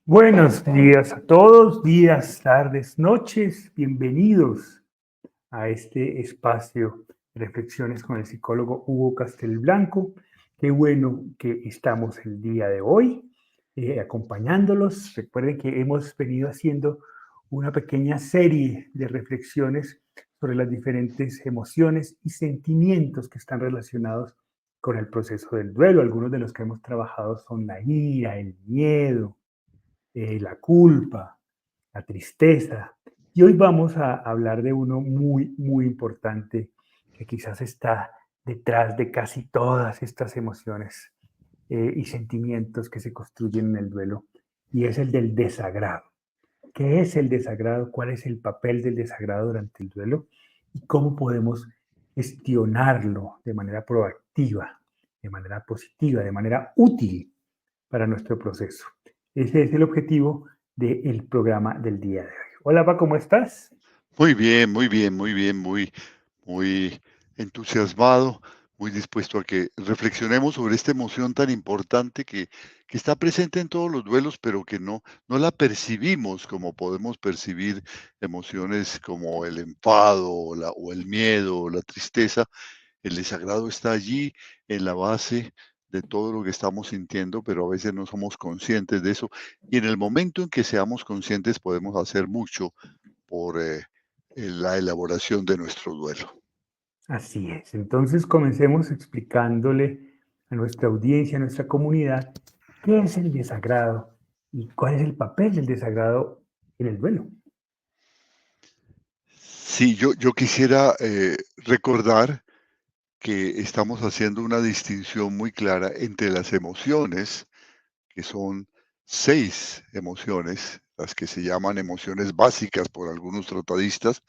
Buenos días a todos, días, tardes, noches, bienvenidos a este espacio de reflexiones con el psicólogo Hugo Castelblanco. Qué bueno que estamos el día de hoy acompañándolos. Recuerden que hemos venido haciendo una pequeña serie de reflexiones sobre las diferentes emociones y sentimientos que están relacionados con el proceso del duelo. Algunos de los que hemos trabajado son la ira, el miedo, la culpa, la tristeza. Y hoy vamos a hablar de uno muy, muy importante que quizás está detrás de casi todas estas emociones y sentimientos que se construyen en el duelo, y es el del desagrado. ¿Qué es el desagrado? ¿Cuál es el papel del desagrado durante el duelo? ¿Y cómo podemos gestionarlo de manera proactiva, de manera positiva, de manera útil para nuestro proceso? Ese es el objetivo del programa del día de hoy. Hola, Pa, ¿cómo estás? Muy bien, muy bien, muy bien, muy entusiasmado, muy dispuesto a que reflexionemos sobre esta emoción tan importante que está presente en todos los duelos, pero que no la percibimos como podemos percibir emociones como el enfado o el miedo o la tristeza. El desagrado está allí en la base de todo lo que estamos sintiendo, pero a veces no somos conscientes de eso. Y en el momento en que seamos conscientes podemos hacer mucho por la elaboración de nuestro duelo. Así es. Entonces comencemos explicándole a nuestra audiencia, a nuestra comunidad, qué es el desagrado y cuál es el papel del desagrado en el duelo. Sí, yo quisiera recordar que estamos haciendo una distinción muy clara entre las emociones, que son 6 emociones, las que se llaman emociones básicas por algunos tratadistas.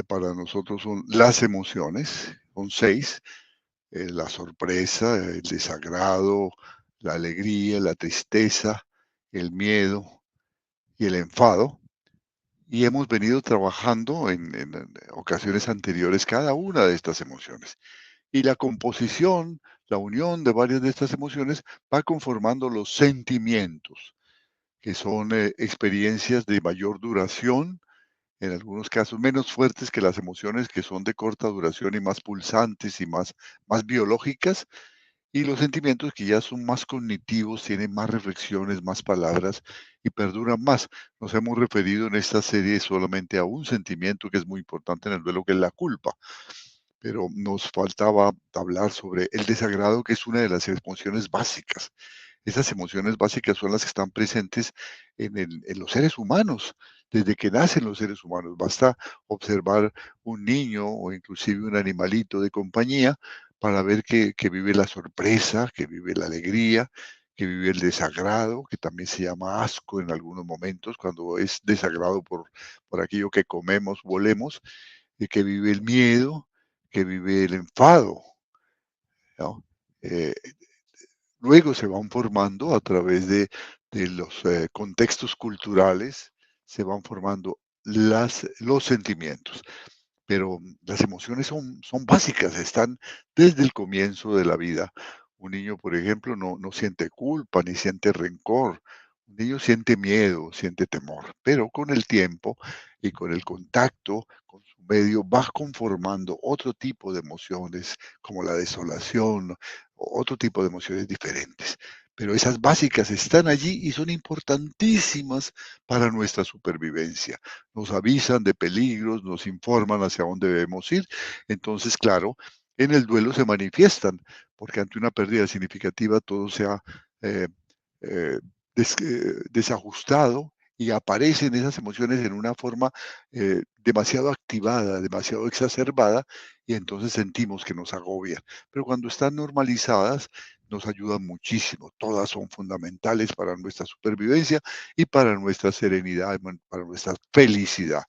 Para nosotros son las emociones, son 6: la sorpresa, el desagrado, la alegría, la tristeza, el miedo y el enfado. Y hemos venido trabajando en ocasiones anteriores cada una de estas emociones. Y la composición, la unión de varias de estas emociones va conformando los sentimientos, que son experiencias de mayor duración, en algunos casos menos fuertes que las emociones que son de corta duración y más pulsantes y más biológicas, y los sentimientos que ya son más cognitivos, tienen más reflexiones, más palabras y perduran más. Nos hemos referido en esta serie solamente a un sentimiento que es muy importante en el duelo, que es la culpa, pero nos faltaba hablar sobre el desagrado, que es una de las emociones básicas. Esas emociones básicas son las que están presentes en los seres humanos, desde que nacen los seres humanos. Basta observar un niño o inclusive un animalito de compañía para ver que vive la sorpresa, que vive la alegría, que vive el desagrado, que también se llama asco en algunos momentos, cuando es desagrado por aquello que comemos, volemos, y que vive el miedo, que vive el enfado, ¿no? Eh, Luego se van formando a través de los contextos culturales, se van formando los sentimientos, pero las emociones son básicas, están desde el comienzo de la vida. Un niño, por ejemplo, no siente culpa ni siente rencor. Un niño siente miedo, siente temor, pero con el tiempo y con el contacto con su medio va conformando otro tipo de emociones, como la desolación, o otro tipo de emociones diferentes. Pero esas básicas están allí y son importantísimas para nuestra supervivencia. Nos avisan de peligros, nos informan hacia dónde debemos ir. Entonces, claro, en el duelo se manifiestan, porque ante una pérdida significativa todo se ha eh, eh, desajustado y aparecen esas emociones en una forma demasiado activada, demasiado exacerbada, y entonces sentimos que nos agobia. Pero cuando están normalizadas, nos ayudan muchísimo. Todas son fundamentales para nuestra supervivencia y para nuestra serenidad, para nuestra felicidad,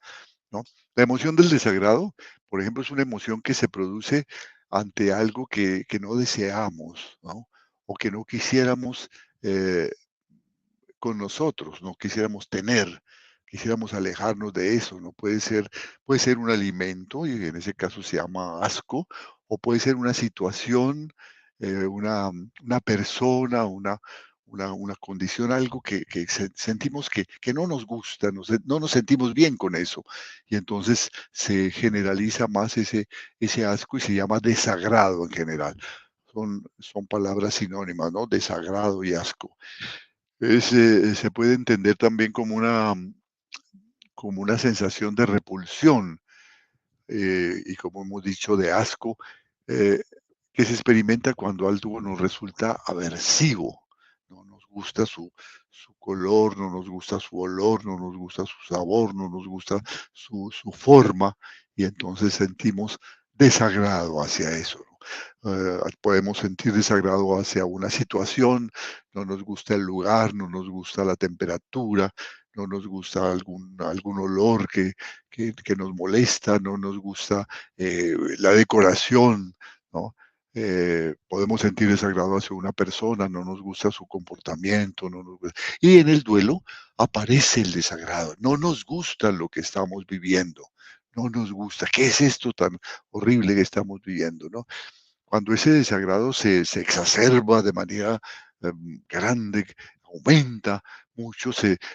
¿no? La emoción del desagrado, por ejemplo, es una emoción que se produce ante algo que no deseamos, ¿no? O que no quisiéramos eh, con nosotros, no quisiéramos tener, quisiéramos alejarnos de eso, ¿no? Puede ser un alimento, y en ese caso se llama asco, o puede ser una situación, una persona, una condición, algo que sentimos que no nos gusta, no nos sentimos bien con eso. Y entonces se generaliza más ese asco y se llama desagrado en general. Son palabras sinónimas, ¿no? Desagrado y asco. Se puede entender también como una sensación de repulsión y como hemos dicho, de asco, eh, que se experimenta cuando algo nos resulta aversivo. No nos gusta su color, no nos gusta su olor, no nos gusta su sabor, no nos gusta su forma, y entonces sentimos desagrado hacia eso, ¿no? Podemos sentir desagrado hacia una situación, no nos gusta el lugar, no nos gusta la temperatura, no nos gusta algún olor que nos molesta, no nos gusta la decoración, ¿no? Podemos sentir desagrado hacia una persona, no nos gusta su comportamiento, y en el duelo aparece el desagrado, no nos gusta lo que estamos viviendo, no nos gusta, ¿qué es esto tan horrible que estamos viviendo, ¿no? Cuando ese desagrado se exacerba de manera grande, aumenta mucho,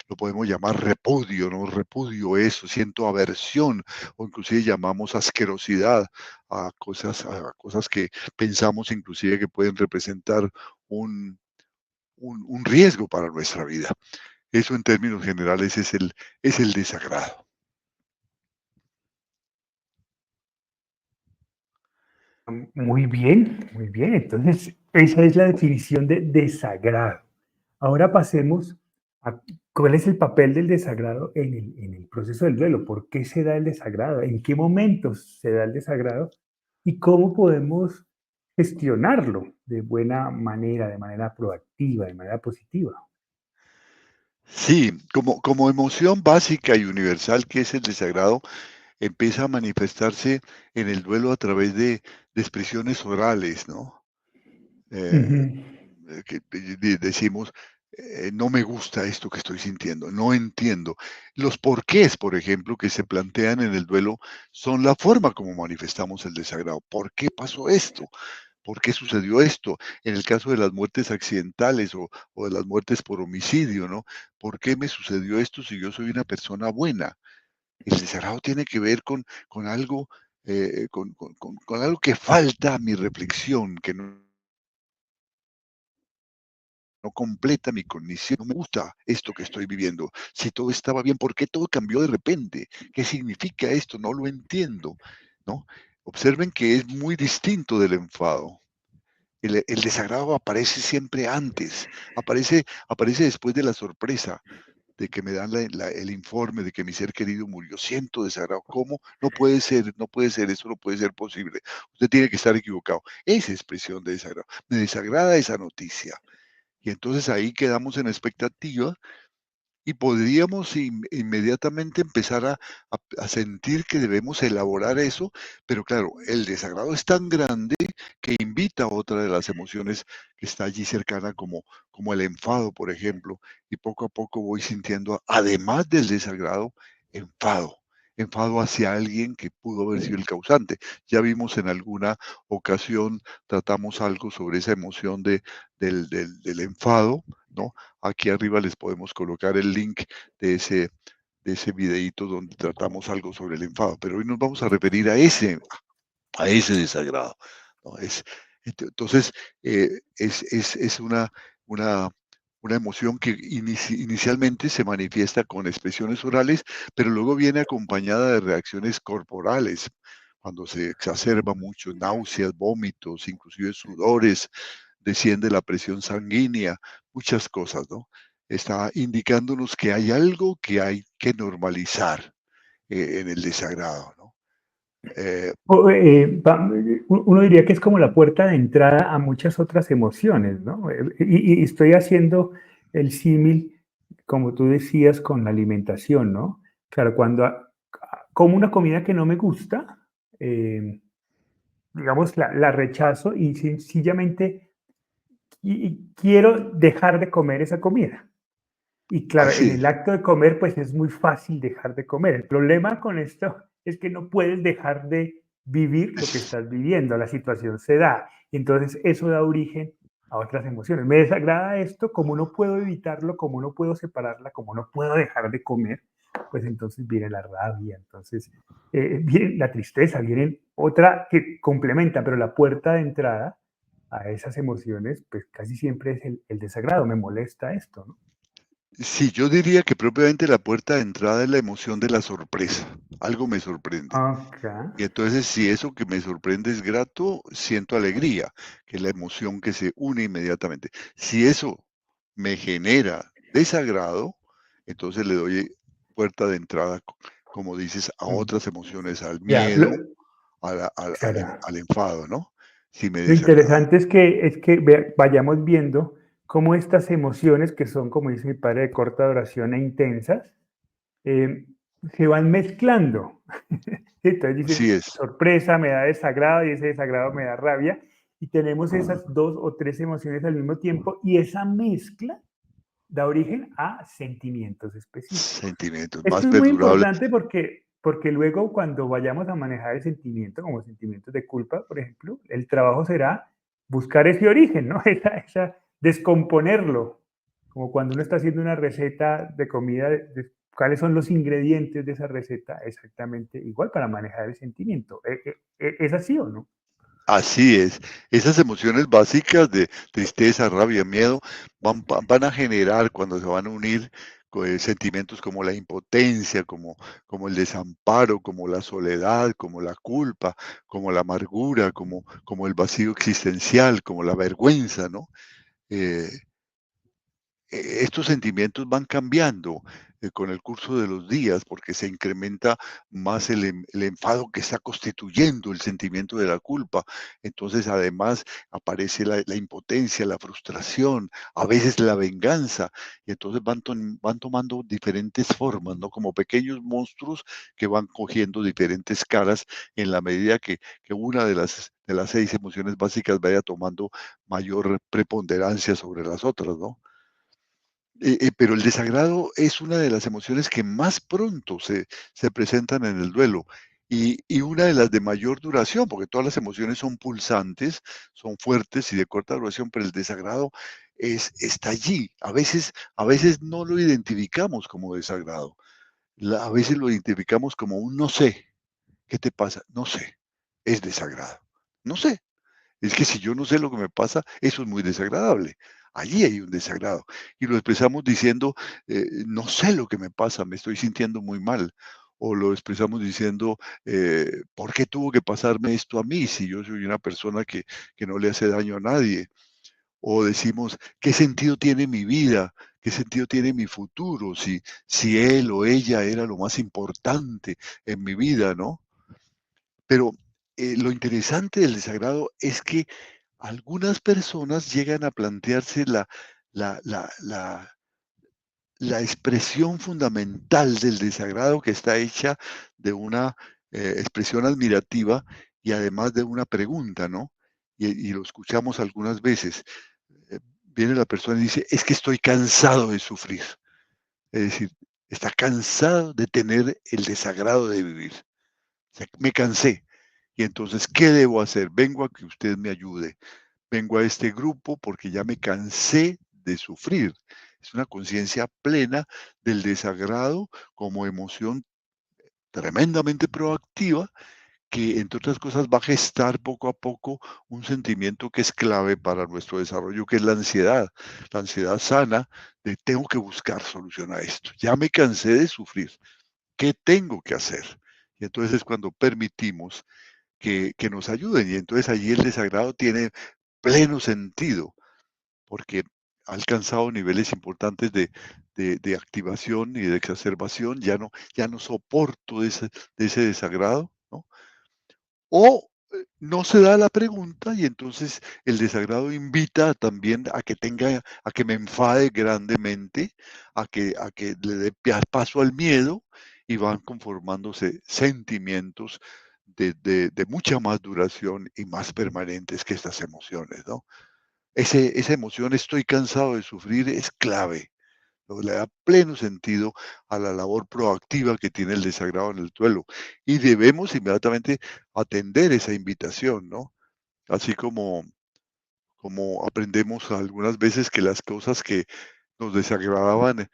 lo podemos llamar repudio, ¿no? Repudio eso, siento aversión, o inclusive llamamos asquerosidad a cosas que pensamos inclusive que pueden representar un, un riesgo para nuestra vida. Eso en términos generales es el desagrado. Muy bien, muy bien. Entonces, esa es la definición de desagrado. Ahora pasemos a cuál es el papel del desagrado en el proceso del duelo. ¿Por qué se da el desagrado? ¿En qué momentos se da el desagrado? ¿Y cómo podemos gestionarlo de manera proactiva, de manera positiva? Sí, como emoción básica y universal que es el desagrado, empieza a manifestarse en el duelo a través de expresiones orales, ¿no? Eh, Ujú. que decimos, no me gusta esto que estoy sintiendo, no entiendo. Los porqués, por ejemplo, que se plantean en el duelo son la forma como manifestamos el desagrado. ¿Por qué pasó esto? ¿Por qué sucedió esto? En el caso de las muertes accidentales o de las muertes por homicidio, ¿no? ¿Por qué me sucedió esto si yo soy una persona buena? El desagrado tiene que ver con algo, con algo que falta a mi reflexión, que no completa mi cognición. No me gusta esto que estoy viviendo. Si todo estaba bien, ¿por qué todo cambió de repente? ¿Qué significa esto? No lo entiendo, ¿no? Observen que es muy distinto del enfado. El desagrado aparece siempre antes, aparece después de la sorpresa de que me dan el informe de que mi ser querido murió. Siento desagrado. ¿Cómo? No puede ser, no puede ser, eso no puede ser posible. Usted tiene que estar equivocado. Esa expresión de desagrado. Me desagrada esa noticia. Y entonces ahí quedamos en expectativa y podríamos inmediatamente empezar a sentir que debemos elaborar eso, pero claro, el desagrado es tan grande que invita a otra de las emociones que está allí cercana, como el enfado, por ejemplo, y poco a poco voy sintiendo, además del desagrado, enfado. Enfado hacia alguien que pudo haber sido el causante. Ya vimos en alguna ocasión, tratamos algo sobre esa emoción del enfado, ¿no? Aquí arriba les podemos colocar el link de ese videíto donde tratamos algo sobre el enfado, pero hoy nos vamos a referir a ese desagrado, ¿no? Entonces, es una, una emoción que inicialmente se manifiesta con expresiones orales, pero luego viene acompañada de reacciones corporales, cuando se exacerba mucho, náuseas, vómitos, inclusive sudores, desciende la presión sanguínea, muchas cosas, ¿no? Está indicándonos que hay algo que hay que normalizar en el desagrado, ¿no? Eh, Uno diría que es como la puerta de entrada a muchas otras emociones, ¿no? Y estoy haciendo el símil, como tú decías, con la alimentación, ¿no? Claro, cuando como una comida que no me gusta, digamos, la rechazo y sencillamente quiero dejar de comer esa comida. Y claro, en Así el es. acto de comer, pues es muy fácil dejar de comer. El problema con esto es que no puedes dejar de vivir lo que Es estás viviendo, la situación se da. Entonces, eso da origen. a otras emociones. Me desagrada esto, como no puedo evitarlo, como no puedo separarla, como no puedo dejar de comer, pues entonces viene la rabia, entonces viene la tristeza, viene otra que complementa, pero la puerta de entrada a esas emociones, pues casi siempre es el desagrado, me molesta esto, ¿no? Sí, yo diría que propiamente la puerta de entrada es la emoción de la sorpresa. Algo me sorprende. Acá, Y entonces, si eso que me sorprende es grato, siento alegría, que es la emoción que se une inmediatamente. Si eso me genera desagrado, entonces le doy puerta de entrada, como dices, a mm, otras emociones, al ya, miedo, será. al enfado, ¿no? Si me Lo desagrada. interesante es que vayamos viendo cómo estas emociones, que son, como dice mi padre, de corta duración e intensas, eh, se van mezclando. Entonces Así dice, es. sorpresa, me da desagrado y ese desagrado me da rabia. Y tenemos esas dos o tres emociones al mismo tiempo y esa mezcla da origen a sentimientos específicos. Sentimientos más Esto es muy perdurables. importante porque luego cuando vayamos a manejar el sentimiento, como sentimientos de culpa, por ejemplo, el trabajo será buscar ese origen, ¿no? Descomponerlo, como cuando uno está haciendo una receta de comida, cuáles son los ingredientes de esa receta, exactamente igual para manejar el sentimiento. ¿Es así o no? Así es. Esas emociones básicas de tristeza, rabia, miedo, van a generar cuando se van a unir sentimientos como la impotencia, como el desamparo, como la soledad, como la culpa, como la amargura, como el vacío existencial, como la vergüenza, ¿no? Eh, Estos sentimientos van cambiando con el curso de los días porque se incrementa más el enfado que está constituyendo el sentimiento de la culpa. Entonces, además, aparece la impotencia, la frustración, a veces la venganza, y entonces van tomando diferentes formas, ¿no? Como pequeños monstruos que van cogiendo diferentes caras en la medida que una de las 6 emociones básicas vaya tomando mayor preponderancia sobre las otras, ¿no? Pero el desagrado es una de las emociones que más pronto se presentan en el duelo y una de las de mayor duración, porque todas las emociones son pulsantes, son fuertes y de corta duración, pero el desagrado está allí. A veces no lo identificamos como desagrado, a veces lo identificamos como un no sé. ¿Qué te pasa? No sé, es desagrado. No sé. Es que si yo no sé lo que me pasa, eso es muy desagradable. Allí hay un desagrado. Y lo expresamos diciendo, no sé lo que me pasa, me estoy sintiendo muy mal. O lo expresamos diciendo, ¿por qué tuvo que pasarme esto a mí si yo soy una persona que no le hace daño a nadie? O decimos, ¿qué sentido tiene mi vida? ¿Qué sentido tiene mi futuro? Si él o ella era lo más importante en mi vida, ¿no? Pero lo interesante del desagrado es que algunas personas llegan a plantearse la, la, la, la expresión fundamental del desagrado que está hecha de una expresión admirativa y además de una pregunta, ¿no? Y lo escuchamos algunas veces. Viene la persona y dice, es que estoy cansado de sufrir. Es decir, está cansado de tener el desagrado de vivir. O sea, me cansé. Y entonces, ¿qué debo hacer? Vengo a que usted me ayude. Vengo a este grupo porque ya me cansé de sufrir. Es una conciencia plena del desagrado como emoción tremendamente proactiva que, entre otras cosas, va a gestar poco a poco un sentimiento que es clave para nuestro desarrollo, que es la ansiedad sana de tengo que buscar solución a esto. Ya me cansé de sufrir. ¿Qué tengo que hacer? Y entonces es cuando permitimos que nos ayuden. Y entonces allí el desagrado tiene pleno sentido, porque ha alcanzado niveles importantes de activación y de exacerbación, ya no soporto de ese desagrado, ¿no? O no se da la pregunta y entonces el desagrado invita también a que me enfade grandemente, a que le dé paso al miedo y van conformándose sentimientos de mucha más duración y más permanentes que estas emociones, ¿no? Esa emoción, estoy cansado de sufrir, es clave. ¿No? Le da pleno sentido a la labor proactiva que tiene el desagrado en el duelo. Y debemos inmediatamente atender esa invitación, ¿no? Así como como aprendemos algunas veces que las cosas que nos desagradaban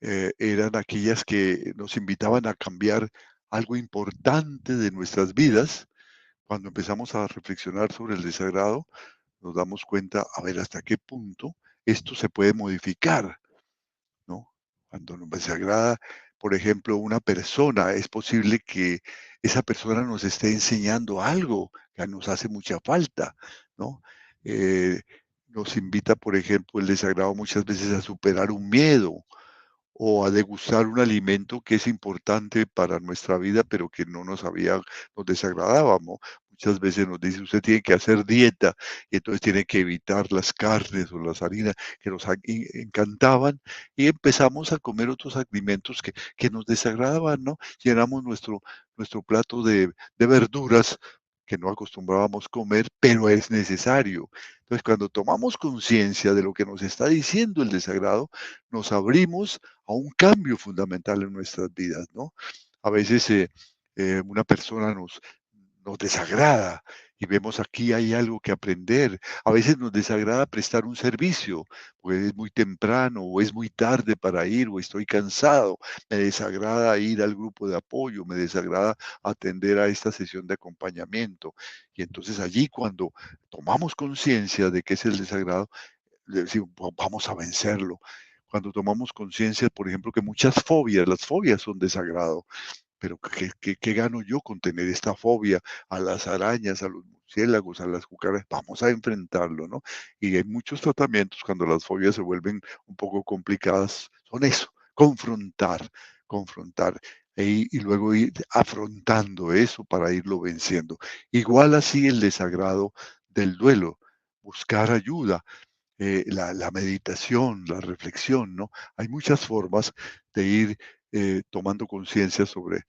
eran aquellas que nos invitaban a cambiar algo importante de nuestras vidas. Cuando empezamos a reflexionar sobre el desagrado, nos damos cuenta, a ver, hasta qué punto esto se puede modificar, ¿no? Cuando nos desagrada, por ejemplo, una persona, es posible que esa persona nos esté enseñando algo que nos hace mucha falta, ¿no? Eh, Nos invita, por ejemplo, el desagrado muchas veces a superar un miedo, o a degustar un alimento que es importante para nuestra vida, pero que no nos desagradaba, ¿no? Muchas veces nos dice, usted tiene que hacer dieta y entonces tiene que evitar las carnes o las harinas que nos encantaban y empezamos a comer otros alimentos que nos desagradaban, ¿no? Llenamos nuestro plato de verduras que no acostumbrábamos comer, pero es necesario. Entonces, cuando tomamos conciencia de lo que nos está diciendo el desagrado, nos abrimos a un cambio fundamental en nuestras vidas, ¿no? A veces una persona nos desagrada y vemos aquí hay algo que aprender. A veces nos desagrada prestar un servicio, porque es muy temprano o es muy tarde para ir o estoy cansado. Me desagrada ir al grupo de apoyo, me desagrada atender a esta sesión de acompañamiento. Y entonces allí cuando tomamos conciencia de que es el desagrado, le decimos, vamos a vencerlo. Cuando tomamos conciencia, por ejemplo, que muchas fobias, las fobias son desagrado, pero ¿qué gano yo con tener esta fobia a las arañas, a los murciélagos, a las cucarachas? Vamos a enfrentarlo, ¿no? Y hay muchos tratamientos cuando las fobias se vuelven un poco complicadas, son eso, confrontar, y luego ir afrontando eso para irlo venciendo. Igual así el desagrado del duelo, buscar ayuda, la meditación, la reflexión, ¿no? Hay muchas formas de ir tomando conciencia sobre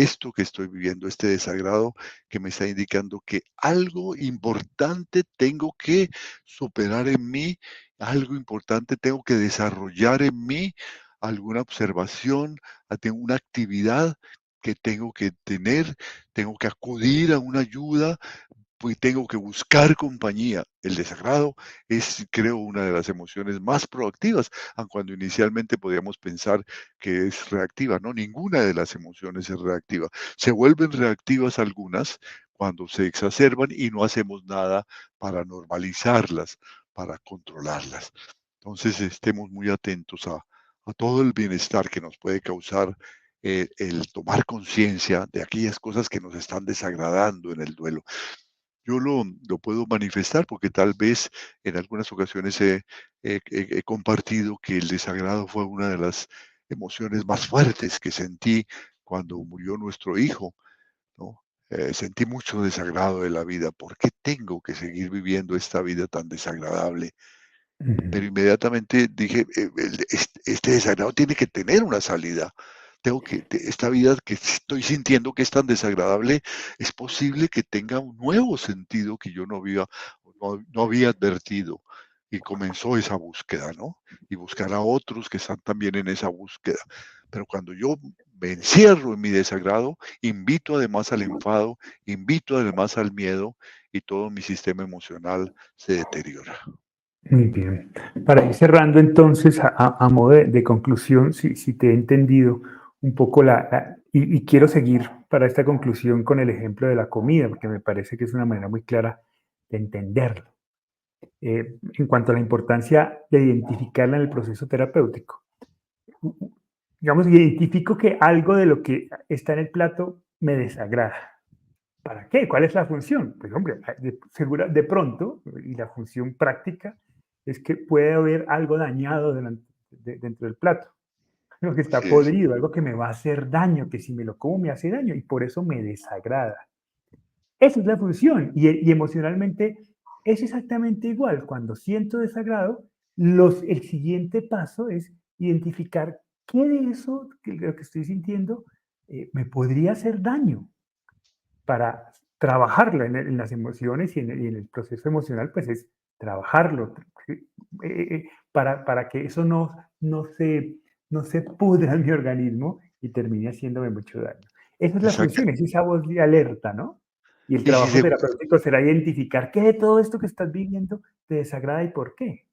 esto que estoy viviendo, este desagrado que me está indicando que algo importante tengo que superar en mí, algo importante tengo que desarrollar en mí, alguna observación, tengo una actividad que tengo que tener, tengo que acudir a una ayuda, pues tengo que buscar compañía. El desagrado es, creo, una de las emociones más proactivas, aun cuando inicialmente podríamos pensar que es reactiva. No, ninguna de las emociones es reactiva. Se vuelven reactivas algunas cuando se exacerban y no hacemos nada para normalizarlas, para controlarlas. Entonces, estemos muy atentos a todo el bienestar que nos puede causar el tomar conciencia de aquellas cosas que nos están desagradando en el duelo. Yo lo puedo manifestar porque tal vez en algunas ocasiones he compartido que el desagrado fue una de las emociones más fuertes que sentí cuando murió nuestro hijo, ¿no? Sentí mucho desagrado de la vida. ¿Por qué tengo que seguir viviendo esta vida tan desagradable? Pero Ujú. inmediatamente dije, este desagrado tiene que tener una salida. Esta vida que estoy sintiendo que es tan desagradable, es posible que tenga un nuevo sentido que yo no había advertido. Y comenzó esa búsqueda, ¿no? Y buscar a otros que están también en esa búsqueda. Pero cuando yo me encierro en mi desagrado, invito además al enfado, invito además al miedo y todo mi sistema emocional se deteriora. Muy bien. Para ir cerrando entonces, a modo de conclusión, si te he entendido un poco y quiero seguir para esta conclusión con el ejemplo de la comida, porque me parece que es una manera muy clara de entenderlo. En cuanto a la importancia de identificarla en el proceso terapéutico. Digamos, identifico que algo de lo que está en el plato me desagrada. ¿Para qué? ¿Cuál es la función? Pues hombre, de pronto, y la función práctica es que puede haber algo dañado dentro del plato, algo que está Así es. podrido, algo que me va a hacer daño, que si me lo como me hace daño y por eso me desagrada. Esa es la función y emocionalmente es exactamente igual. Cuando siento desagrado, el siguiente paso es identificar qué de eso, lo que estoy sintiendo, me podría hacer daño para trabajarlo en las emociones y en el proceso emocional, pues es trabajarlo para que eso no se pudra en mi organismo y termine haciéndome mucho daño. Esa es la Exacto. función, es esa voz de alerta, ¿no? Y el Y si trabajo se, terapéutico será identificar qué de todo esto que estás viviendo te desagrada y por qué.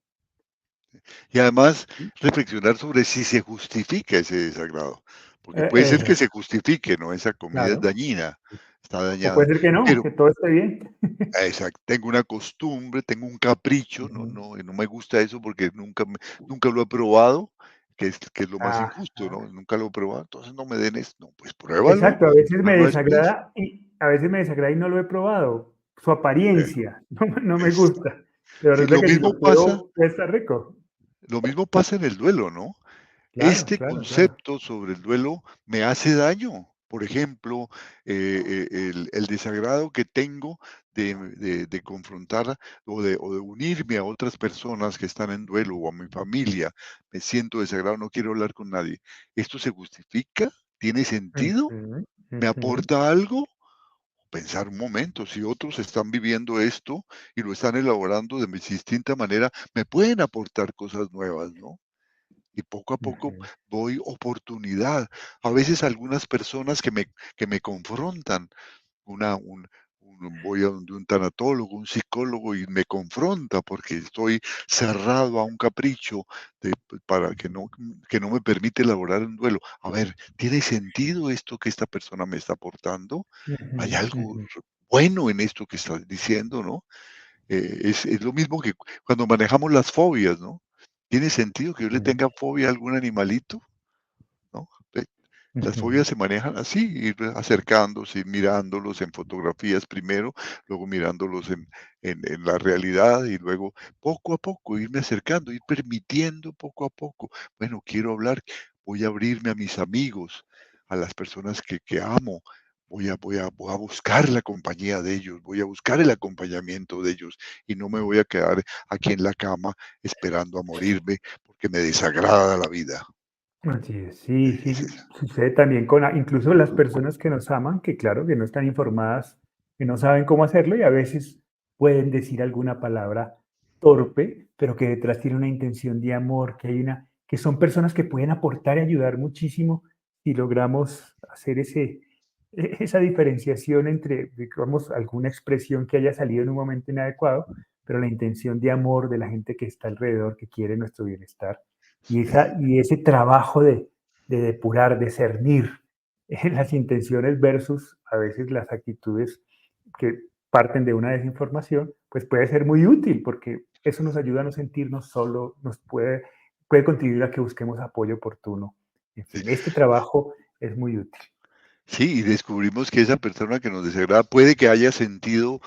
y además ¿Sí? reflexionar sobre si se justifica ese desagrado, porque puede ser que Eso, se justifique, ¿no? Esa comida es claro. dañina, está O dañada, puede ser que no, pero que todo esté bien. exacto, tengo una costumbre, tengo un capricho, no, Ujú. no, y no me gusta eso porque nunca lo he probado, que es lo más Ah, injusto, ¿no? Nunca lo he probado, entonces no me den esto, no, pues pruébalo, exacto, a veces pero me no después. desagrada y no lo he probado. Su Eh, apariencia no me es- gusta, pero sí, resulta que si lo pruebo puede estar rico. lo mismo pasa en el duelo, ¿no? Claro, Este claro, claro. concepto sobre el duelo me hace daño. Por ejemplo, el desagrado que tengo de confrontar o de unirme a otras personas que están en duelo o a mi familia. Me siento desagrado, no quiero hablar con nadie. ¿Esto se justifica? ¿Tiene sentido? Ujú, ¿Me ujú, aporta algo? Pensar un momento, si otros están viviendo esto y lo están elaborando de distinta manera, me pueden aportar cosas nuevas, ¿no? Y poco a poco ujú, doy oportunidad. A veces algunas personas que me confrontan, voy a donde un tanatólogo, un psicólogo y me confronta porque estoy cerrado a un capricho para que no me permite elaborar un duelo. A ver, ¿tiene sentido esto que esta persona me está aportando? ujú, ¿Hay algo ujú, bueno en esto que estás diciendo, no? Es lo mismo que cuando manejamos las fobias, ¿no? ¿Tiene sentido que yo le ujú, tenga fobia a algún animalito? ¿No? Las ujú, fobias se manejan así, ir acercándose, ir mirándolos en fotografías primero, luego mirándolos en la realidad y luego poco a poco irme acercando, ir permitiendo poco a poco. Bueno, quiero hablar, voy a abrirme a mis amigos, a las personas que amo. Voy a buscar la compañía de ellos, voy a buscar el acompañamiento de ellos y no me voy a quedar aquí en la cama esperando a morirme porque me desagrada la vida. así es, sí, sí, sucede también con incluso las personas que nos aman, que claro, que no están informadas, que no saben cómo hacerlo y a veces pueden decir alguna palabra torpe, pero que detrás tiene una intención de amor, que son personas que pueden aportar y ayudar muchísimo si logramos hacer esa diferenciación entre, digamos, alguna expresión que haya salido en un momento inadecuado, pero la intención de amor de la gente que está alrededor, que quiere nuestro bienestar y ese trabajo de depurar, de cernir las intenciones versus a veces las actitudes que parten de una desinformación, pues puede ser muy útil porque eso nos ayuda a no sentirnos solo, puede contribuir a que busquemos apoyo oportuno. En Sí. fin, este trabajo es muy útil. Sí, y descubrimos que esa persona que nos desagrada puede que haya sentido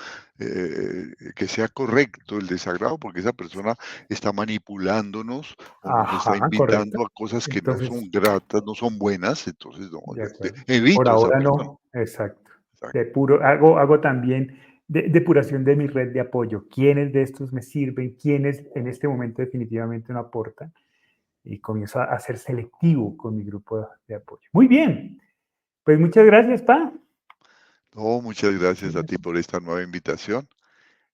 que sea correcto el desagrado, porque esa persona está manipulándonos o nos está Ajá, correcto. invitando a cosas que no Entonces, son gratas, no son buenas, entonces no, de acuerdo. Por evito a esa ahora persona. no, exacto. Exacto. Hago también depuración de mi red de apoyo. ¿Quiénes de estos me sirven? ¿Quiénes en este momento definitivamente no aportan? Y comienzo a ser selectivo con mi grupo de apoyo. Muy bien, pues muchas gracias, Pa. No, muchas Muchas gracias a ti gracias. por esta nueva invitación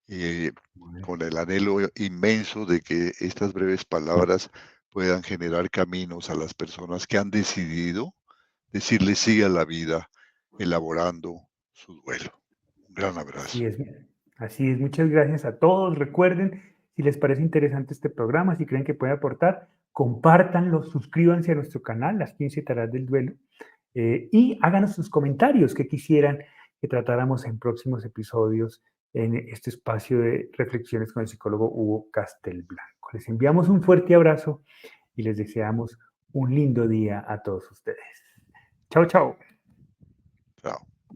y Bueno, con el anhelo inmenso de que estas breves palabras puedan generar caminos a las personas que han decidido decirle sí a la vida, elaborando su duelo. Un gran así abrazo. es, así es. Muchas gracias a todos. Recuerden, si les parece interesante este programa, si creen que puede aportar, compártanlo, suscríbanse a nuestro canal, Las 15 Tareas del Duelo, y háganos sus comentarios que quisieran que tratáramos en próximos episodios en este espacio de reflexiones con el psicólogo Hugo Castelblanco. Les enviamos un fuerte abrazo y les deseamos un lindo día a todos ustedes. Chao, chao. Chao.